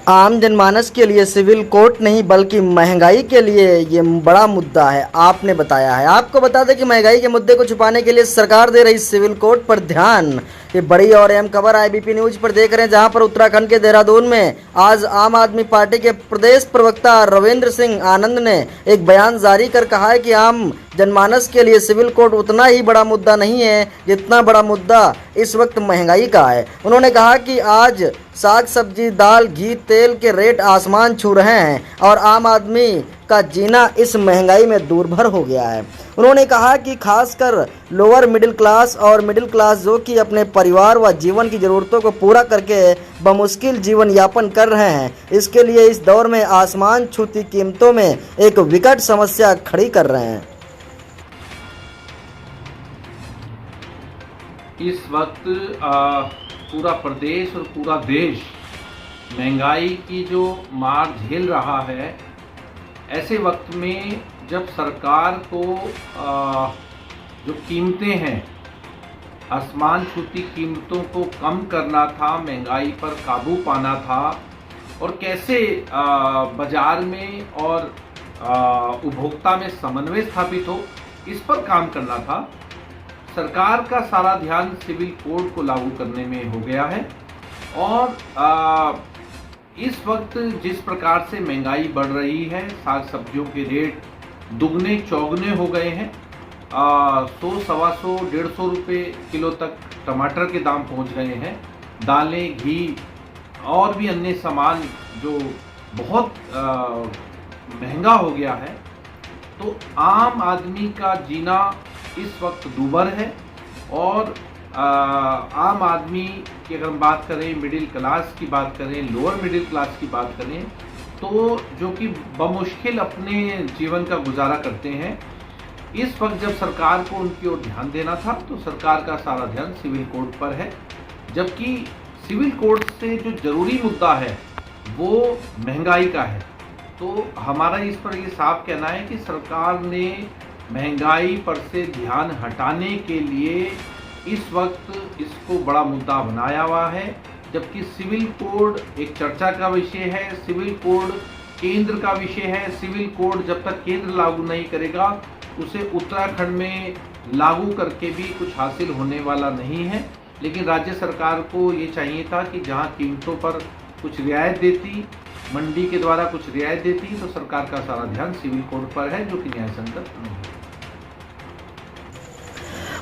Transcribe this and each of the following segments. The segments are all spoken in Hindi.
आम जनमानस के लिए सिविल कोर्ट नहीं बल्कि महंगाई के लिए ये बड़ा मुद्दा है, आपने बताया है। आपको बता दें कि महंगाई के मुद्दे को छुपाने के लिए सरकार दे रही सिविल कोर्ट पर ध्यान। ये बड़ी और अहम खबर आईबीपी न्यूज पर देख रहे हैं, जहां पर उत्तराखंड के देहरादून में आज आम आदमी पार्टी के प्रदेश प्रवक्ता रविंद्र सिंह आनंद ने एक बयान जारी कर कहा है कि आम जनमानस के लिए सिविल कोर्ट उतना ही बड़ा मुद्दा नहीं है जितना बड़ा मुद्दा इस वक्त महंगाई का है। उन्होंने कहा कि आज साग सब्जी दाल घी तेल के रेट आसमान छू रहे हैं और आम आदमी का जीना इस महंगाई में दूरभर हो गया है। उन्होंने कहा कि खासकर लोअर मिडिल क्लास और मिडिल क्लास जो कि अपने परिवार व जीवन की ज़रूरतों को पूरा करके बमुश्किल जीवन यापन कर रहे हैं, इसके लिए इस दौर में आसमान छूती कीमतों में एक विकट समस्या खड़ी कर रहे हैं। इस वक्त पूरा प्रदेश और पूरा देश महंगाई की जो मार झेल रहा है, ऐसे वक्त में जब सरकार को जो कीमतें हैं, आसमान छूती कीमतों को कम करना था, महंगाई पर काबू पाना था और कैसे बाजार में और उपभोक्ता में समन्वय स्थापित हो, इस पर काम करना था। सरकार का सारा ध्यान सिविल कोड को लागू करने में हो गया है और इस वक्त जिस प्रकार से महंगाई बढ़ रही है, साग सब्जियों के रेट दुगने चौगने हो गए हैं। 100, 125, 150 रुपये किलो तक टमाटर के दाम पहुंच गए हैं। दालें, घी और भी अन्य सामान जो बहुत महंगा हो गया है, तो आम आदमी का जीना इस वक्त दूभर है। और आम आदमी की अगर हम बात करें, मिडिल क्लास की बात करें, लोअर मिडिल क्लास की बात करें, तो जो कि बमुश्किल अपने जीवन का गुजारा करते हैं, इस वक्त जब सरकार को उनकी ओर ध्यान देना था तो सरकार का सारा ध्यान सिविल कोड पर है। जबकि सिविल कोड से जो जरूरी मुद्दा है वो महंगाई का है। तो हमारा इस पर ये साफ कहना है कि सरकार ने महंगाई पर से ध्यान हटाने के लिए इस वक्त इसको बड़ा मुद्दा बनाया हुआ है। जबकि सिविल कोड एक चर्चा का विषय है, सिविल कोड केंद्र का विषय है। सिविल कोड जब तक केंद्र लागू नहीं करेगा, उसे उत्तराखंड में लागू करके भी कुछ हासिल होने वाला नहीं है। लेकिन राज्य सरकार को ये चाहिए था कि जहां कीमतों पर कुछ रियायत देती, मंडी के द्वारा कुछ रियायत देती, तो सरकार का सारा ध्यान सिविल कोड पर है, जो कि न्याय संगत नहीं है।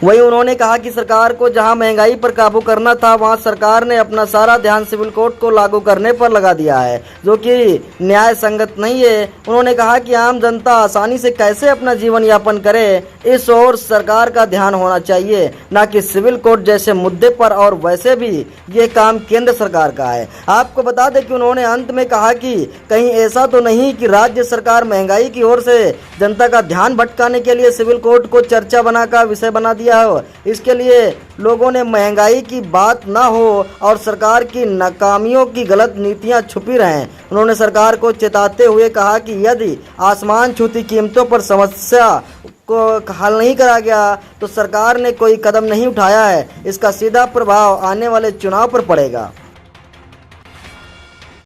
वहीं उन्होंने कहा कि सरकार को जहां महंगाई पर काबू करना था, वहां सरकार ने अपना सारा ध्यान सिविल कोड को लागू करने पर लगा दिया है, जो कि न्याय संगत नहीं है। उन्होंने कहा कि आम जनता आसानी से कैसे अपना जीवन यापन करे, इस ओर सरकार का ध्यान होना चाहिए, न कि सिविल कोड जैसे मुद्दे पर। और वैसे भी ये काम केंद्र सरकार का है। आपको बता दें कि उन्होंने अंत में कहा कि कहीं ऐसा तो नहीं कि राज्य सरकार महंगाई की ओर से जनता का ध्यान भटकाने के लिए सिविल कोड को चर्चा बनाकर विषय बना दिया हो। इसके लिए लोगों ने महंगाई की बात ना हो और सरकार की नाकामियों की गलत नीतियां छुपी रहें। उन्होंने सरकार को चेताते हुए कहा कि यदि आसमान छूती कीमतों पर समस्या को हल नहीं करा गया तो सरकार ने कोई कदम नहीं उठाया है, इसका सीधा प्रभाव आने वाले चुनाव पर पड़ेगा।